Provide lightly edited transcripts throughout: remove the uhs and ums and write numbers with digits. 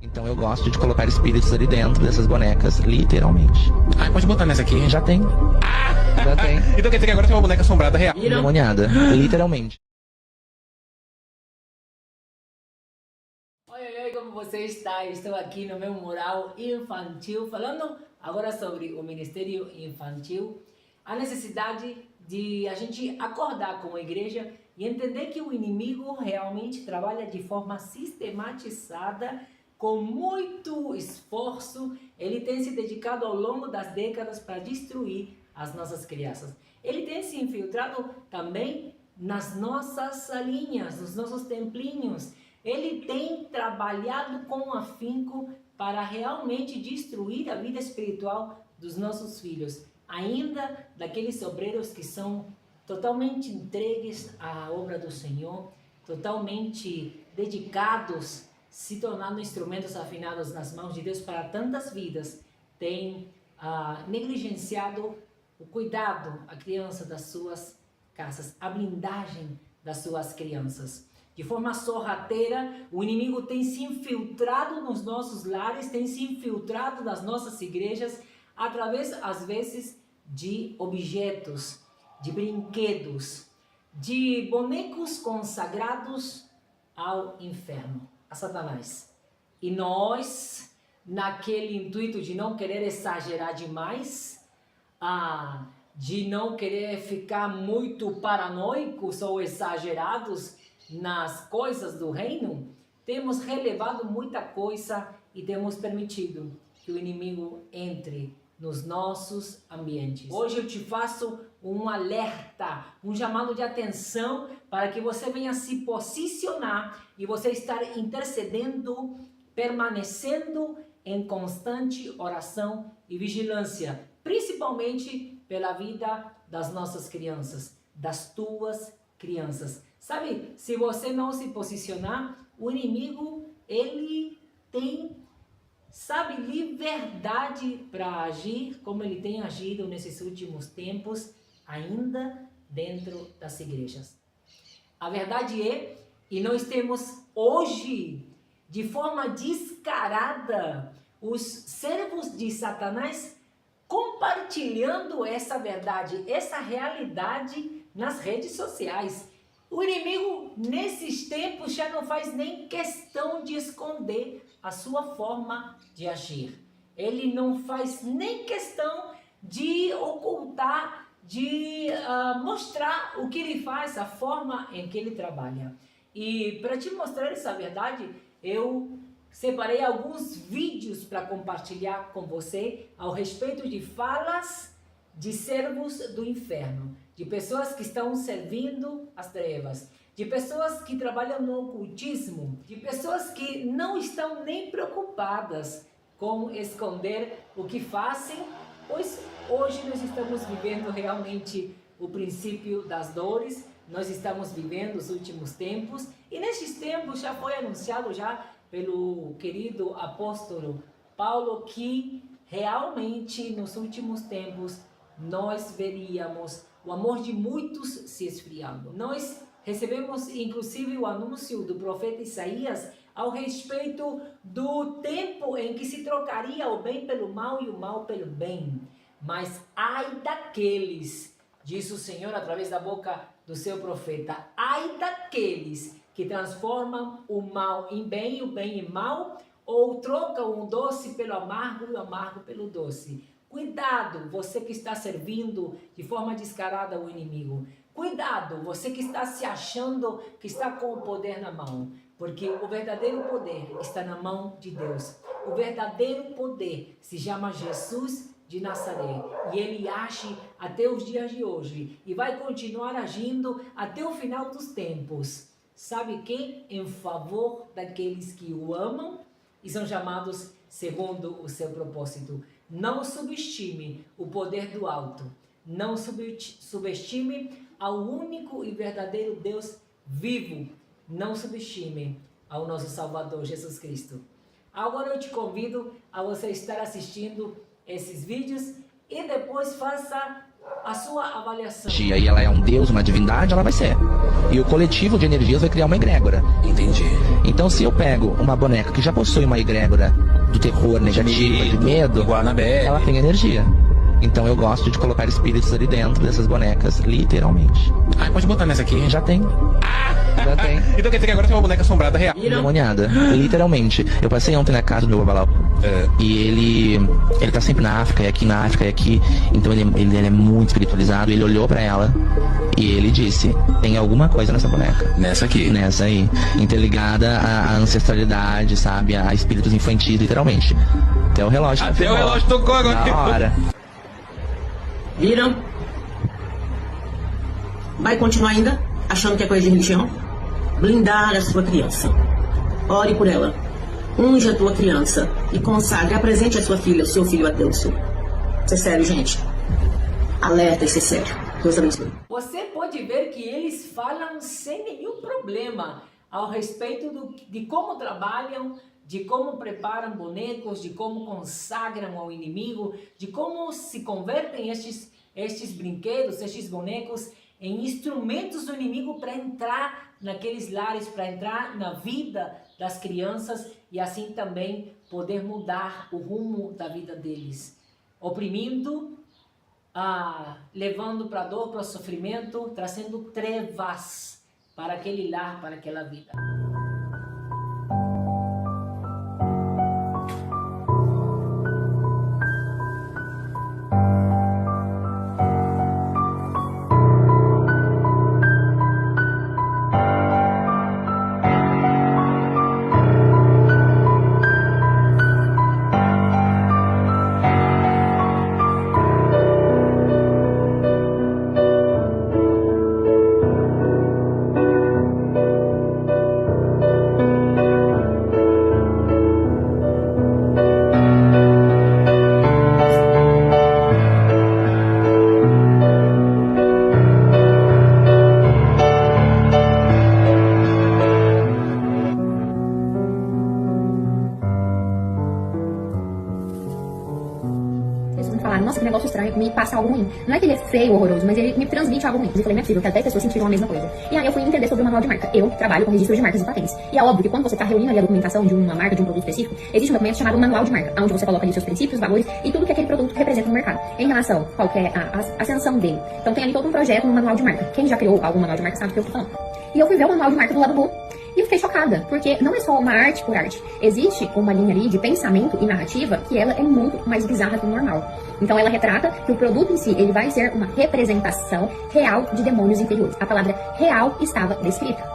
Então eu gosto de colocar espíritos ali dentro dessas bonecas, literalmente. Ah, pode botar nessa aqui. Já tem. Já tem. Então quer dizer que agora tem uma boneca assombrada real. Demoniada, literalmente. Oi, oi, oi, como você está? Estou aqui no meu mural infantil, falando agora sobre o Ministério Infantil, a necessidade de a gente acordar como igreja e entender que o inimigo realmente trabalha de forma sistematizada, com muito esforço. Ele tem se dedicado ao longo das décadas para destruir as nossas crianças. Ele tem se infiltrado também nas nossas salinhas, nos nossos templinhos. Ele tem trabalhado com afinco para realmente destruir a vida espiritual dos nossos filhos, ainda daqueles obreiros que são totalmente entregues à obra do Senhor, totalmente dedicados, se tornando instrumentos afinados nas mãos de Deus para tantas vidas, tem negligenciado o cuidado à criança das suas casas, a blindagem das suas crianças. De forma sorrateira, o inimigo tem se infiltrado nos nossos lares, tem se infiltrado nas nossas igrejas, através, às vezes, de objetos, de brinquedos, de bonecos consagrados ao inferno, a Satanás. E nós, naquele intuito de não querer exagerar demais, de não querer ficar muito paranoicos ou exagerados nas coisas do reino, temos relevado muita coisa e temos permitido que o inimigo entre nos nossos ambientes. Hoje eu te faço um alerta, um chamado de atenção para que você venha se posicionar e você estar intercedendo, permanecendo em constante oração e vigilância, principalmente pela vida das nossas crianças, das tuas crianças. Sabe, se você não se posicionar, o inimigo, ele tem, sabe, liberdade para agir como ele tem agido nesses últimos tempos, ainda dentro das igrejas. A verdade é, e nós temos hoje, de forma descarada, os servos de Satanás compartilhando essa verdade, essa realidade nas redes sociais. O inimigo, nesses tempos, já não faz nem questão de esconder a sua forma de agir. Ele não faz nem questão de ocultar, de mostrar o que ele faz, a forma em que ele trabalha. E para te mostrar essa verdade, eu separei alguns vídeos para compartilhar com você ao respeito de falas de servos do inferno, de pessoas que estão servindo as trevas, de pessoas que trabalham no ocultismo, de pessoas que não estão nem preocupadas com esconder o que fazem, pois hoje nós estamos vivendo realmente o princípio das dores, nós estamos vivendo os últimos tempos, e nesses tempos já foi anunciado já pelo querido apóstolo Paulo que realmente nos últimos tempos nós veríamos o amor de muitos se esfriando. Nós recebemos inclusive o anúncio do profeta Isaías ao respeito do tempo em que se trocaria o bem pelo mal e o mal pelo bem. Mas ai daqueles, diz o Senhor através da boca do seu profeta, ai daqueles que transformam o mal em bem e o bem em mal, ou trocam o doce pelo amargo e o amargo pelo doce. Cuidado, você que está servindo de forma descarada ao inimigo. Cuidado, você que está se achando que está com o poder na mão. Porque o verdadeiro poder está na mão de Deus. O verdadeiro poder se chama Jesus de Nazaré. E ele age até os dias de hoje. E vai continuar agindo até o final dos tempos. Sabe quem? Em favor daqueles que o amam e são chamados segundo o seu propósito. Não subestime o poder do alto. Não subestime ao único e verdadeiro Deus vivo. Não subestime ao nosso Salvador Jesus Cristo. Agora eu te convido a você estar assistindo esses vídeos e depois faça a sua avaliação. E ela é um deus, uma divindade, ela vai ser. E o coletivo de energias vai criar uma egrégora. Entendi. Então, se eu pego uma boneca que já possui uma egrégora do terror negativa, de medo, igual a Annabelle, ela tem energia. Então eu gosto de colocar espíritos ali dentro dessas bonecas, literalmente. Ah, pode botar nessa aqui, gente. Já tem. Já tem. Então quer dizer que agora tem uma boneca assombrada real. Demoniada, literalmente. Eu passei ontem na casa do meu babalau. E ele tá sempre na África, e aqui na África, e aqui. Então ele é muito espiritualizado. Ele olhou pra ela e ele disse: tem alguma coisa nessa boneca. Nessa aqui. Nessa aí. Interligada à ancestralidade, sabe? A espíritos infantis, literalmente. Até o relógio. Até o relógio tocou agora. Na hora. Viram? Vai continuar ainda achando que é coisa de religião? Blindar a sua criança. Ore por ela. Unja a tua criança e consagre, apresente a sua filha, seu filho a Deus. Isso é sério, gente. Alerta, isso é sério. Deus abençoe. Você pode ver que eles falam sem nenhum problema ao respeito de como trabalham, de como preparam bonecos, de como consagram ao inimigo, de como se convertem estes brinquedos, estes bonecos em instrumentos do inimigo para entrar naqueles lares, para entrar na vida das crianças e assim também poder mudar o rumo da vida deles, oprimindo, levando para a dor, para o sofrimento, trazendo trevas para aquele lar, para aquela vida. Nossa, que negócio estranho, me passa algo ruim. Não é que ele é feio, horroroso, mas ele me transmite algo ruim. Eu falei, não é possível que até pessoas sentiram a mesma coisa. E aí eu fui entender sobre o manual de marca. Eu trabalho com registro de marcas e patentes. E é óbvio que quando você está reunindo ali a documentação de uma marca, de um produto específico, existe um documento chamado manual de marca, onde você coloca ali seus princípios, valores e tudo que aquele produto representa no mercado. Em relação a qual que é a ascensão dele. Então tem ali todo um projeto no manual de marca. Quem já criou algum manual de marca sabe o que eu tô falando. E eu fui ver o manual de marca do lado bom. E eu fiquei chocada, porque não é só uma arte por arte. Existe uma linha ali de pensamento e narrativa que ela é muito mais bizarra que o normal. Então ela retrata que o produto em si, ele vai ser uma representação real de demônios interiores. A palavra real estava descrita.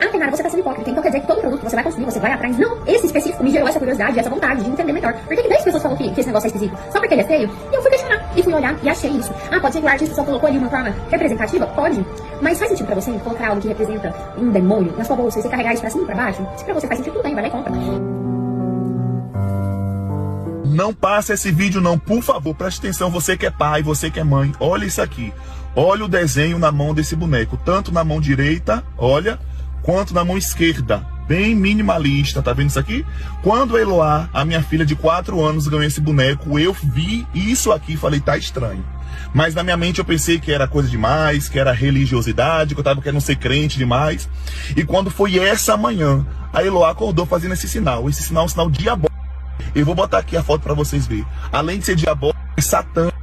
Ah, Tainara, você tá sendo hipócrita, então quer dizer que todo produto que você vai consumir, você vai atrás. Não, esse específico me gerou essa curiosidade, essa vontade de entender melhor. Por que 10 pessoas falam que esse negócio é esquisito? Só porque ele é feio? E eu fui questionar, e fui olhar, e achei isso. Ah, pode ser que o artista só colocou ali uma forma representativa? Pode. Mas faz sentido pra você colocar algo que representa um demônio na sua bolsa e você carregar isso pra cima e pra baixo? Se pra você faz sentido, tudo bem, vai lá e compra. Não passa esse vídeo não, por favor, preste atenção, você que é pai, você que é mãe, olha isso aqui. Olha o desenho na mão desse boneco, tanto na mão direita, olha, quanto na mão esquerda, bem minimalista, tá vendo isso aqui? Quando a Eloá, a minha filha de 4 anos, ganhou esse boneco, eu vi isso aqui e falei, tá estranho. Mas na minha mente eu pensei que era coisa demais, que era religiosidade, que eu tava querendo ser crente demais. E quando foi essa manhã, a Eloá acordou fazendo esse sinal é um sinal diabólico. Eu vou botar aqui a foto para vocês verem. Além de ser diabólico, é satânico.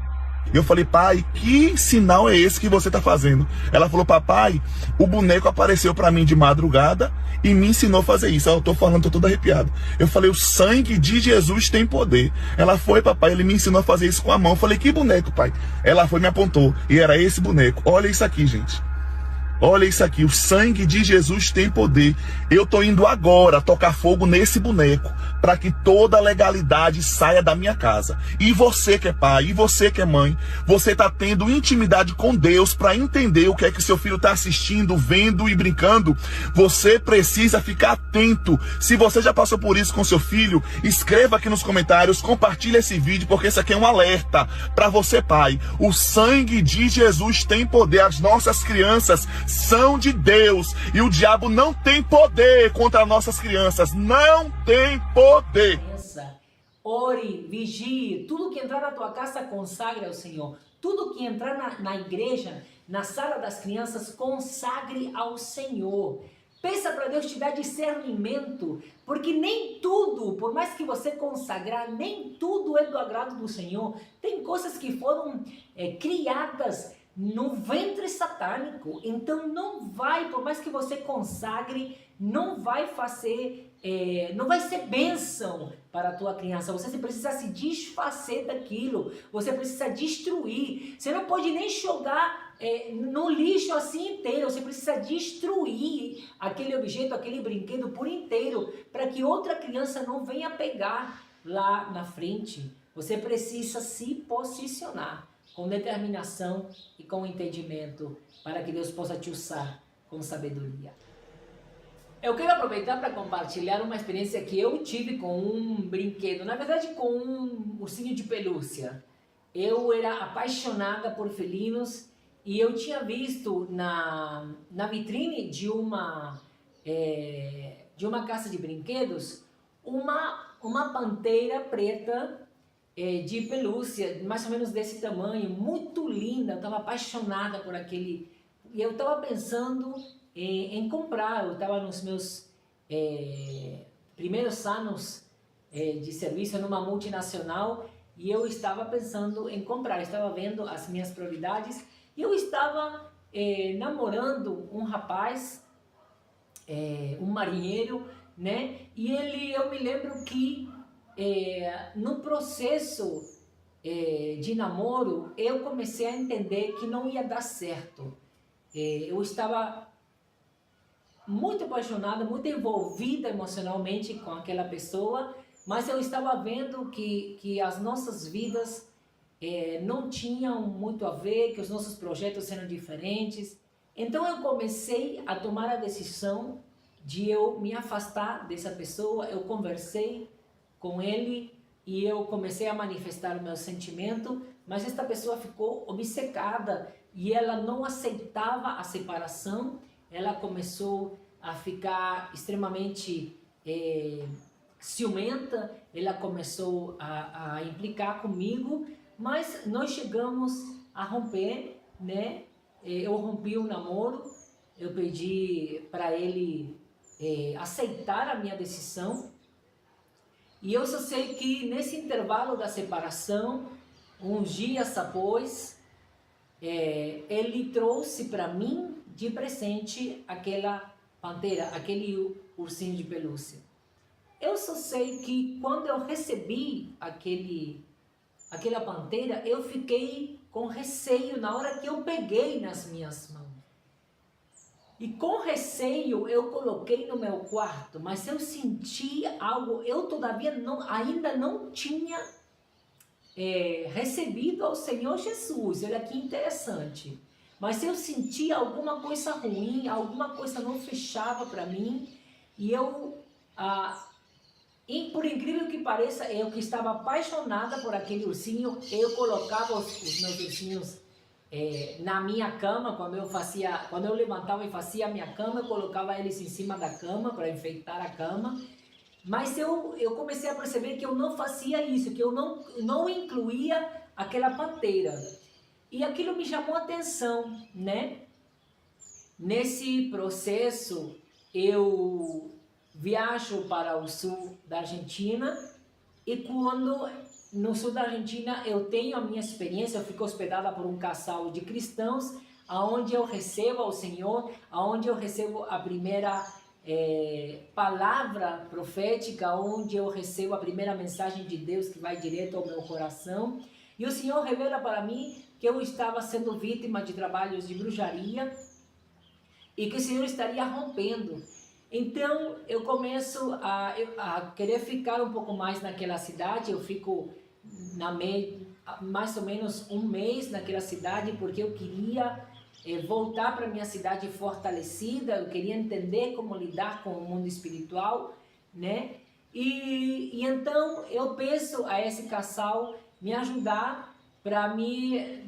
Eu falei, pai, que sinal é esse que você tá fazendo? Ela falou, papai, o boneco apareceu para mim de madrugada e me ensinou a fazer isso. Eu tô falando, tô todo arrepiado. Eu falei, o sangue de Jesus tem poder. Ela foi, papai, ele me ensinou a fazer isso com a mão. Eu falei, que boneco, pai? Ela foi, me apontou e era esse boneco. Olha isso aqui, gente. Olha isso aqui, o sangue de Jesus tem poder. Eu tô indo agora tocar fogo nesse boneco para que toda a legalidade saia da minha casa. E você que é pai, e você que é mãe, você tá tendo intimidade com Deus para entender o que é que seu filho tá assistindo, vendo e brincando. Você precisa ficar atento. Se você já passou por isso com seu filho, escreva aqui nos comentários, compartilhe esse vídeo, porque isso aqui é um alerta para você, pai. O sangue de Jesus tem poder. As nossas crianças são de Deus e o diabo não tem poder contra nossas crianças, não tem poder. Ore, vigie, tudo que entrar na tua casa consagre ao Senhor. Tudo que entrar na igreja, na sala das crianças, consagre ao Senhor. Peça para Deus te dar discernimento, porque nem tudo, por mais que você consagrar, nem tudo é do agrado do Senhor. Tem coisas que foram criadas no ventre satânico, então não vai, por mais que você consagre, não vai fazer, não vai ser bênção para a tua criança. Você precisa se desfazer daquilo, você precisa destruir. Você não pode nem jogar no lixo assim inteiro, você precisa destruir aquele objeto, aquele brinquedo por inteiro, para que outra criança não venha pegar lá na frente. Você precisa se posicionar com determinação e com entendimento, para que Deus possa te usar com sabedoria. Eu quero aproveitar para compartilhar uma experiência que eu tive com um brinquedo, na verdade com um ursinho de pelúcia. Eu era apaixonada por felinos e eu tinha visto na vitrine de uma casa de brinquedos uma pantera preta de pelúcia, mais ou menos desse tamanho, muito linda. Eu estava apaixonada por aquele, e eu estava pensando em comprar. Eu estava nos meus primeiros anos de serviço numa multinacional e eu estava pensando em comprar, estava vendo as minhas prioridades e eu estava namorando um rapaz, um marinheiro, né? E eu me lembro que no processo de namoro eu comecei a entender que não ia dar certo. Eu estava muito apaixonada, muito envolvida emocionalmente com aquela pessoa, mas eu estava vendo que as nossas vidas não tinham muito a ver, que os nossos projetos eram diferentes. Então eu comecei a tomar a decisão de eu me afastar dessa pessoa. Eu conversei com ele e eu comecei a manifestar o meu sentimento, mas esta pessoa ficou obcecada e ela não aceitava a separação. Ela começou a ficar extremamente ciumenta, ela começou a implicar comigo, mas nós chegamos a romper, né? Eu rompi o namoro, eu pedi para ele aceitar a minha decisão, e eu só sei que nesse intervalo da separação, uns dias após, ele trouxe para mim de presente aquela pantera, aquele ursinho de pelúcia. Eu só sei que quando eu recebi aquela pantera, eu fiquei com receio na hora que eu peguei nas minhas mãos. E com receio eu coloquei no meu quarto, mas eu senti algo, eu todavia ainda não tinha recebido ao Senhor Jesus. Olha que interessante. Mas eu senti alguma coisa ruim, alguma coisa não fechava para mim. E por incrível que pareça, eu que estava apaixonada por aquele ursinho, eu colocava os meus ursinhos na minha cama. Quando eu levantava e fazia a minha cama, eu colocava eles em cima da cama para enfeitar a cama. Mas eu comecei a perceber que eu não fazia isso, que eu não incluía aquela pantera. E aquilo me chamou a atenção, né? Nesse processo, eu viajo para o sul da Argentina, e quando no sul da Argentina eu tenho a minha experiência, eu fico hospedada por um casal de cristãos, aonde eu recebo ao Senhor, aonde eu recebo a primeira palavra profética, onde eu recebo a primeira mensagem de Deus que vai direto ao meu coração. E o Senhor revela para mim que eu estava sendo vítima de trabalhos de bruxaria e que o Senhor estaria rompendo. Então eu começo a querer ficar um pouco mais naquela cidade. Eu fico mais ou menos um mês naquela cidade, porque eu queria voltar para minha cidade fortalecida. Eu queria entender como lidar com o mundo espiritual, né? E então eu peço a esse casal me ajudar para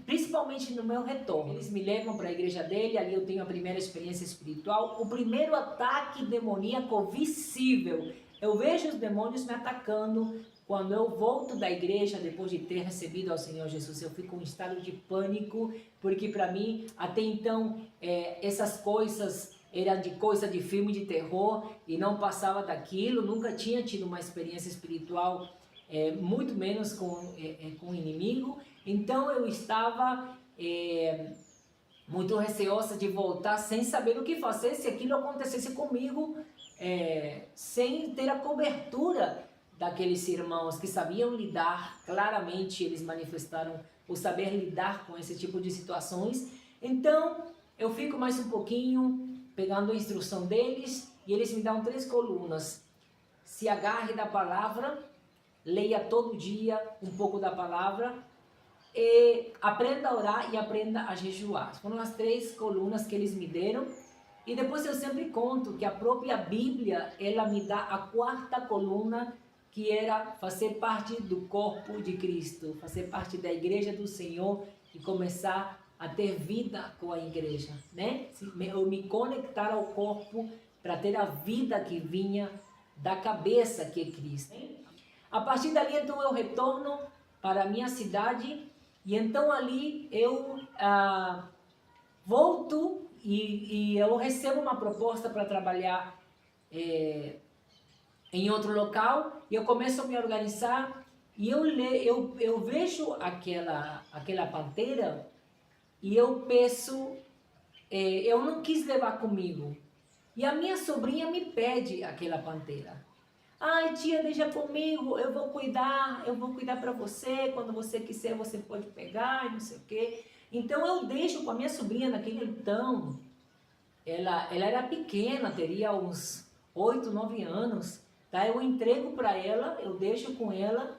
principalmente no meu retorno. Eles me levam para a igreja dele, ali eu tenho a primeira experiência espiritual, o primeiro ataque demoníaco visível. Eu vejo os demônios me atacando quando eu volto da igreja, depois de ter recebido ao Senhor Jesus, eu fico em um estado de pânico, porque para mim, até então, essas coisas eram de coisa de filme de terror e não passava daquilo, nunca tinha tido uma experiência espiritual, muito menos com o inimigo. Então eu estava muito receosa de voltar sem saber o que fazer se aquilo acontecesse comigo, sem ter a cobertura daqueles irmãos que sabiam lidar. Claramente eles manifestaram o saber lidar com esse tipo de situações. Então eu fico mais um pouquinho pegando a instrução deles e eles me dão 3 colunas. Se agarre da palavra, leia todo dia um pouco da palavra, e aprenda a orar e aprenda a jejuar. Foram as 3 colunas que eles me deram. E depois eu sempre conto que a própria Bíblia, ela me dá a 4ª coluna, que era fazer parte do corpo de Cristo, fazer parte da igreja do Senhor e começar a ter vida com a igreja, né? Eu me conectar ao corpo para ter a vida que vinha da cabeça, que é Cristo. A partir dali, então, eu retorno para a minha cidade e então ali eu volto e eu recebo uma proposta para trabalhar em outro local e eu começo a me organizar e eu vejo aquela pantera e eu penso, eu não quis levar comigo. E a minha sobrinha me pede aquela pantera. Ai, tia, deixa comigo, eu vou cuidar para você, quando você quiser você pode pegar e não sei o quê. Então eu deixo com a minha sobrinha naquele então, ela era pequena, teria uns 8, 9 anos, tá? Eu entrego para ela, eu deixo com ela.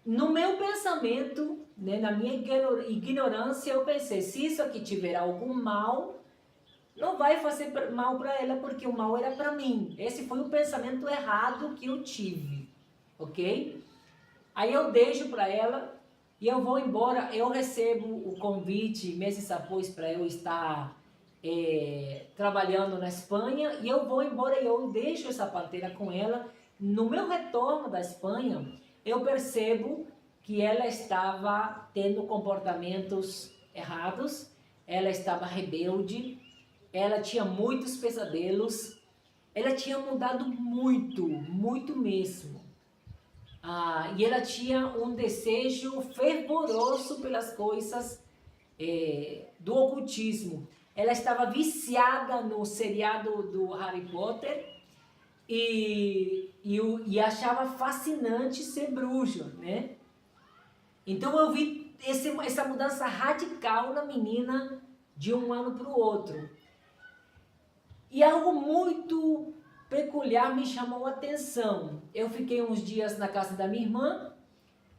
No meu pensamento, né, na minha ignorância, eu pensei, se isso aqui tiver algum mal, não vai fazer mal para ela, porque o mal era para mim. Esse foi o pensamento errado que eu tive, ok? Aí eu deixo para ela e eu vou embora. Eu recebo o convite meses após para eu estar trabalhando na Espanha e eu vou embora e eu deixo essa pantera com ela. No meu retorno da Espanha, eu percebo que ela estava tendo comportamentos errados, ela estava rebelde, ela tinha muitos pesadelos, ela tinha mudado muito, muito mesmo. E ela tinha um desejo fervoroso pelas coisas do ocultismo. Ela estava viciada no seriado do Harry Potter e achava fascinante ser bruxa, né? Então eu vi essa mudança radical na menina de um ano para o outro. E algo muito peculiar me chamou a atenção. Eu fiquei uns dias na casa da minha irmã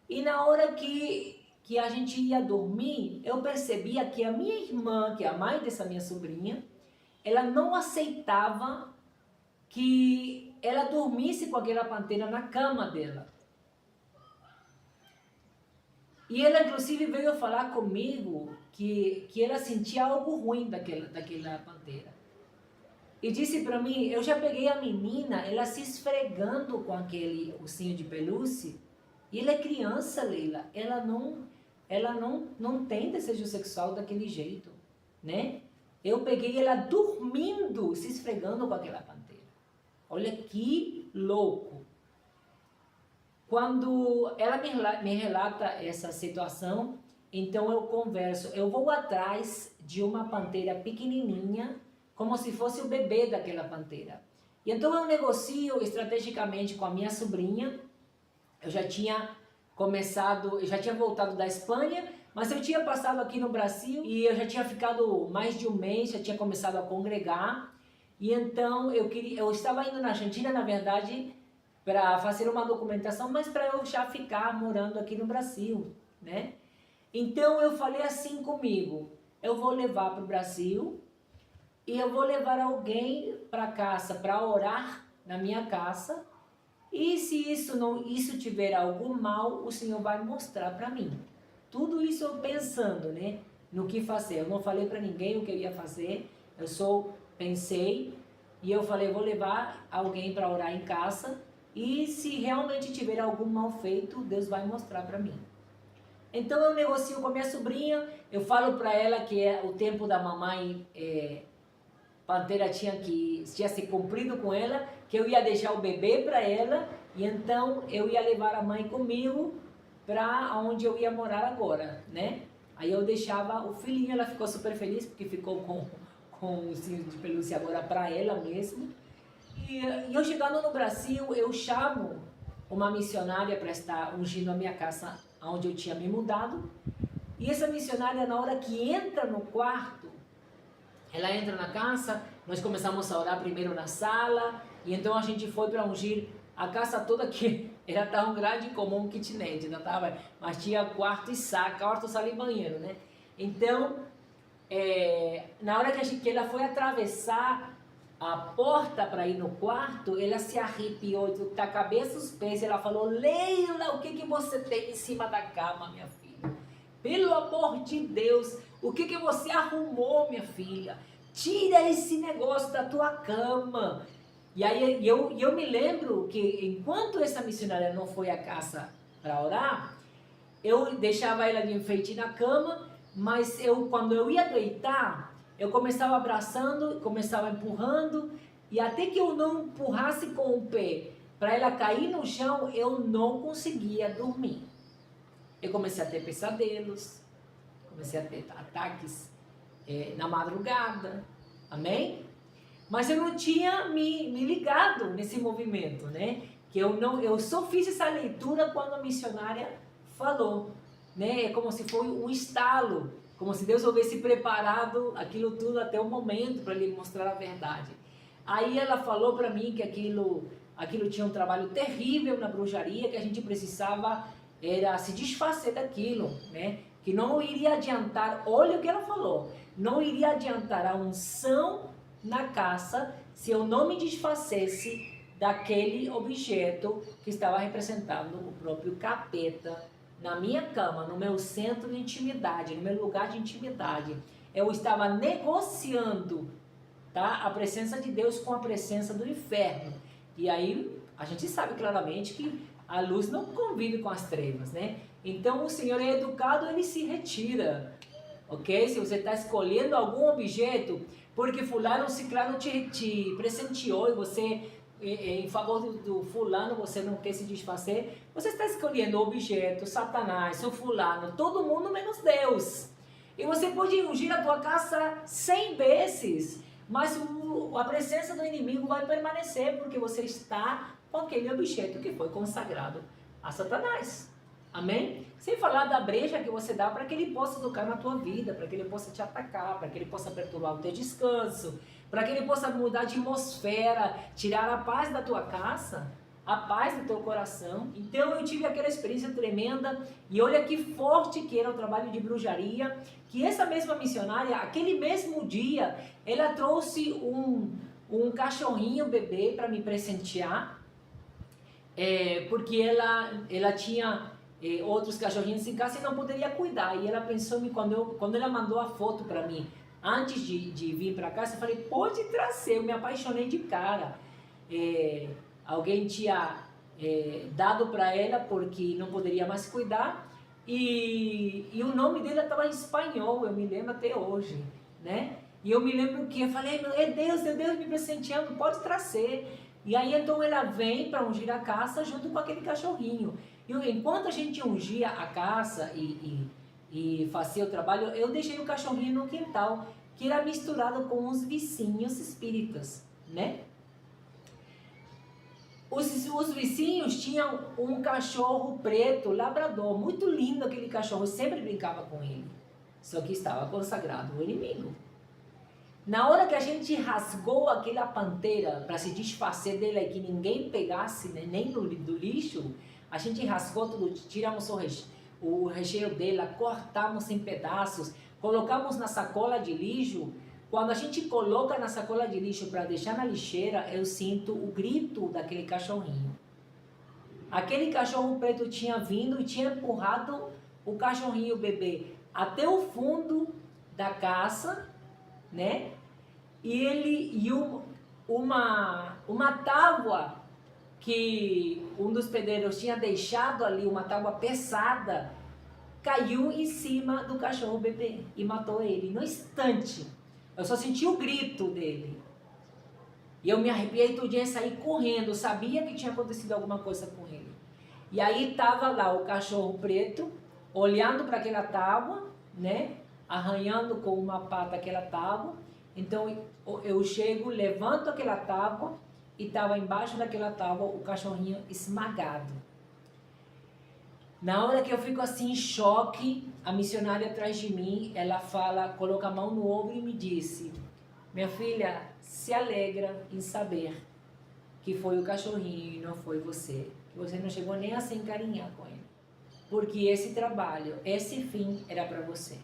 e na hora que a gente ia dormir, eu percebia que a minha irmã, que é a mãe dessa minha sobrinha, ela não aceitava que ela dormisse com aquela pantera na cama dela. E ela, inclusive, veio falar comigo que ela sentia algo ruim daquela pantera. E disse para mim, eu já peguei a menina, ela se esfregando com aquele ursinho de pelúcia, e ela é criança, Leila, ela não tem desejo sexual daquele jeito, né? Eu peguei ela dormindo, se esfregando com aquela pantera. Olha que louco. Quando ela me relata essa situação, então eu converso, eu vou atrás de uma pantera pequenininha, como se fosse o bebê daquela pantera. E então eu negocio estrategicamente com a minha sobrinha. Eu já tinha voltado da Espanha, mas eu tinha passado aqui no Brasil e eu já tinha ficado mais de um mês, já tinha começado a congregar. E então eu estava indo na Argentina, na verdade, para fazer uma documentação, mas para eu já ficar morando aqui no Brasil, né? Então eu falei assim comigo, eu vou levar para o Brasil e eu vou levar alguém para casa para orar na minha casa, e se isso tiver algum mal, o Senhor vai mostrar para mim. Tudo isso eu pensando, né, no que fazer. Eu não falei para ninguém o que eu ia fazer, eu só pensei e eu falei, vou levar alguém para orar em casa e se realmente tiver algum mal feito, Deus vai mostrar para mim. Então eu negocio com a minha sobrinha, eu falo para ela que é o tempo da mamãe, Pantera tinha se cumprido com ela, que eu ia deixar o bebê para ela, e então eu ia levar a mãe comigo para onde eu ia morar agora, né? Aí eu deixava o filhinho, ela ficou super feliz, porque ficou com o cinto de pelúcia agora para ela mesmo. E eu chegando no Brasil, eu chamo uma missionária para estar ungindo a minha casa, onde eu tinha me mudado. E essa missionária, na hora que entra no quarto, ela entra na casa, nós começamos a orar primeiro na sala, e então a gente foi para ungir a casa toda, que era tão grande como um kitnet, não tava, mas tinha quarto e sala e banheiro, né? Então, na hora que ela foi atravessar a porta para ir no quarto, ela se arrepiou da cabeça aos pés, ela falou: Leila, o que você tem em cima da cama, minha filha? Pelo amor de Deus, o que você arrumou, minha filha? Tira esse negócio da tua cama. E aí eu me lembro que enquanto essa missionária não foi à casa para orar, eu deixava ela de enfeite na cama, mas quando eu ia deitar, eu começava abraçando, começava empurrando, e até que eu não empurrasse com o pé para ela cair no chão, eu não conseguia dormir. Eu comecei a ter pesadelos, comecei a ter ataques na madrugada, amém? Mas eu não tinha me ligado nesse movimento, né? Que eu só fiz essa leitura quando a missionária falou, né? É como se foi um estalo, como se Deus houvesse preparado aquilo tudo até o momento para lhe mostrar a verdade. Aí ela falou para mim que aquilo tinha um trabalho terrível na bruxaria, que a gente precisava era se desfazer daquilo, né? Que não iria adiantar, olha o que ela falou, não iria adiantar a unção na casa se eu não me desfazesse daquele objeto que estava representando o próprio capeta na minha cama, no meu centro de intimidade, no meu lugar de intimidade. Eu estava negociando, tá, a presença de Deus com a presença do inferno. E aí a gente sabe claramente que a luz não convive com as trevas, né? Então o Senhor é educado, ele se retira, ok? Se você está escolhendo algum objeto porque fulano ciclano te presenteou e você, em favor do fulano, você não quer se desfazer, você está escolhendo o objeto, Satanás, o fulano, todo mundo menos Deus. E você pode ungir a tua casa 100 vezes, mas a presença do inimigo vai permanecer porque você está com aquele objeto que foi consagrado a Satanás. Amém? Sem falar da brecha que você dá para que ele possa tocar na tua vida, para que ele possa te atacar, para que ele possa perturbar o teu descanso, para que ele possa mudar de atmosfera, tirar a paz da tua casa, a paz do teu coração. Então eu tive aquela experiência tremenda, e olha que forte que era o trabalho de bruxaria, que essa mesma missionária, aquele mesmo dia, ela trouxe um cachorrinho bebê para me presentear, porque ela tinha outros cachorrinhos em casa e não poderia cuidar. E ela pensou em mim, quando ela mandou a foto para mim, antes de vir para cá, eu falei, pode trazer. Eu me apaixonei de cara. Alguém tinha dado para ela porque não poderia mais cuidar, e o nome dela estava em espanhol, eu me lembro até hoje, né? E eu me lembro que eu falei, é Deus me presenteando, pode trazer. E aí então ela vem para ungir a casa junto com aquele cachorrinho. E enquanto a gente ungia a casa e fazia o trabalho, eu deixei o cachorrinho no quintal, que era misturado com os vizinhos espíritas, né? Os vizinhos tinham um cachorro preto, labrador, muito lindo aquele cachorro, eu sempre brincava com ele. Só que estava consagrado o inimigo. Na hora que a gente rasgou aquela pantera para se desfazer dela e que ninguém pegasse, né, nem do lixo, a gente rasgou tudo, tiramos o recheio dela, cortamos em pedaços, colocamos na sacola de lixo. Quando a gente coloca na sacola de lixo para deixar na lixeira, eu sinto o grito daquele cachorrinho. Aquele cachorro preto tinha vindo e tinha empurrado o cachorrinho bebê até o fundo da casa, né? E uma tábua que um dos pedreiros tinha deixado ali uma tábua pesada, caiu em cima do cachorro bebê e matou ele. No instante, eu só senti o grito dele. E eu me arrepiei tudinho e saí correndo, sabia que tinha acontecido alguma coisa com ele. E aí estava lá o cachorro preto, olhando para aquela tábua, né? Arranhando com uma pata aquela tábua. Então eu chego, levanto aquela tábua e estava embaixo daquela tábua o cachorrinho esmagado. Na hora que eu fico assim em choque, a missionária atrás de mim, ela fala, coloca a mão no ombro e me disse: minha filha, se alegra em saber que foi o cachorrinho e não foi você. Que você não chegou nem a se encarinhar com ele. Porque esse trabalho, esse fim era para você.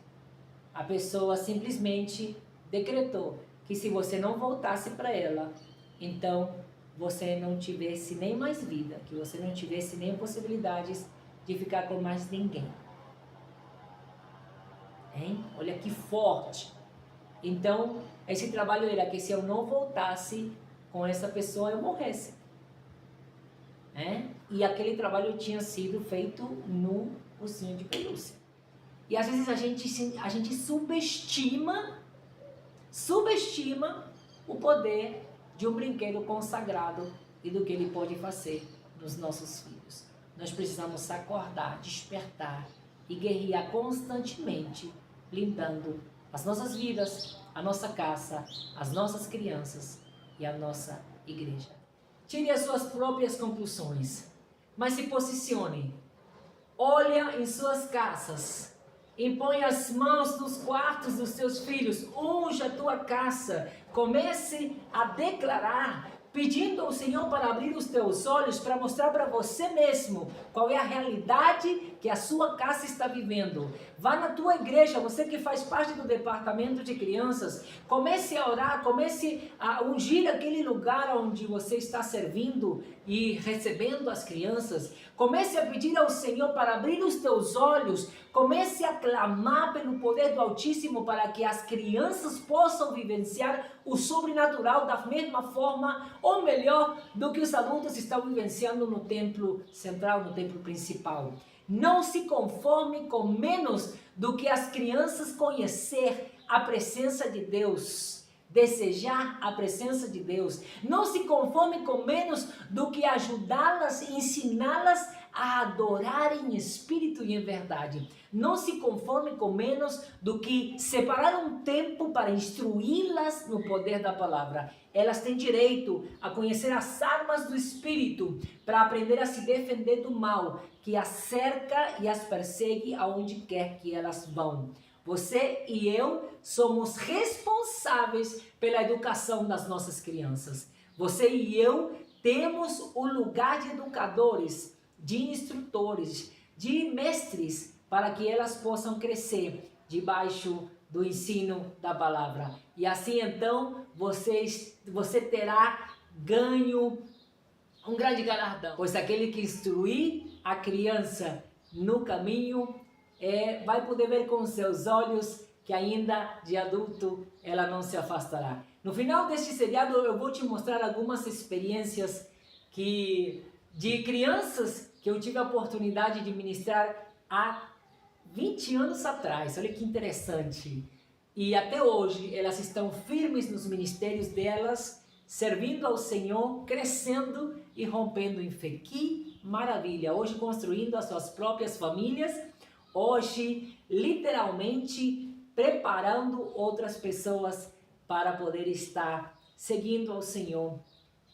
A pessoa simplesmente decretou que se você não voltasse para ela, então você não tivesse nem mais vida, que você não tivesse nem possibilidades de ficar com mais ninguém. Hein? Olha que forte. Então, esse trabalho era que se eu não voltasse com essa pessoa, eu morresse. E aquele trabalho tinha sido feito no ursinho de pelúcia. E às vezes a gente subestima o poder de um brinquedo consagrado e do que ele pode fazer nos nossos filhos. Nós precisamos acordar, despertar e guerrear constantemente, blindando as nossas vidas, a nossa casa, as nossas crianças e a nossa igreja. Tire as suas próprias conclusões, mas se posicione. Olha em suas casas, impõe as mãos nos quartos dos seus filhos, unja a tua casa, comece a declarar, pedindo ao Senhor para abrir os teus olhos, para mostrar para você mesmo qual é a realidade que a sua casa está vivendo. Vá na tua igreja, você que faz parte do departamento de crianças, comece a orar, comece a ungir aquele lugar onde você está servindo e recebendo as crianças. Comece a pedir ao Senhor para abrir os teus olhos, comece a clamar pelo poder do Altíssimo para que as crianças possam vivenciar o sobrenatural da mesma forma, ou melhor, do que os adultos estão vivenciando no templo central, no templo principal. Não se conforme com menos do que as crianças conhecer a presença de Deus, desejar a presença de Deus. Não se conforme com menos do que ajudá-las e ensiná-las a adorar em espírito e em verdade. Não se conforme com menos do que separar um tempo para instruí-las no poder da palavra. Elas têm direito a conhecer as armas do Espírito para aprender a se defender do mal que as cerca e as persegue aonde quer que elas vão. Você e eu somos responsáveis pela educação das nossas crianças. Você e eu temos o lugar de educadores, de instrutores, de mestres, para que elas possam crescer debaixo do ensino da palavra. E assim então você terá ganho um grande galardão, pois aquele que instruir a criança no caminho vai poder ver com seus olhos que ainda de adulto ela não se afastará. No final deste seriado eu vou te mostrar algumas experiências de crianças que eu tive a oportunidade de ministrar há 20 anos atrás. Olha que interessante. E até hoje elas estão firmes nos ministérios delas, servindo ao Senhor, crescendo e rompendo em fé. Que maravilha! Hoje construindo as suas próprias famílias, hoje literalmente preparando outras pessoas para poder estar seguindo ao Senhor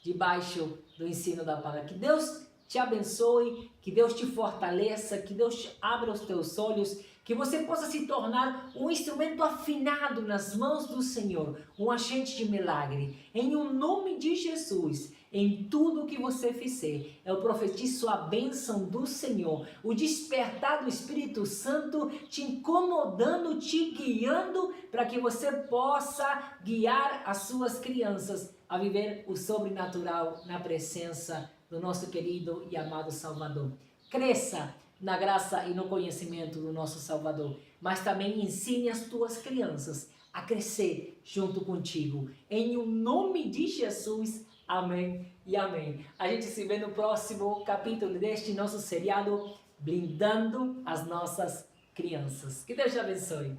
debaixo do ensino da palavra. Que Deus te abençoe, que Deus te fortaleça, que Deus abra os teus olhos, que você possa se tornar um instrumento afinado nas mãos do Senhor, um agente de milagre. Em o nome de Jesus, em tudo que você fizer, eu profetizo a bênção do Senhor, o despertar do Espírito Santo te incomodando, te guiando, para que você possa guiar as suas crianças a viver o sobrenatural na presença do nosso querido e amado Salvador. Cresça na graça e no conhecimento do nosso Salvador, mas também ensine as tuas crianças a crescer junto contigo. Em o nome de Jesus, amém e amém. A gente se vê no próximo capítulo deste nosso seriado Blindando as Nossas Crianças. Que Deus te abençoe.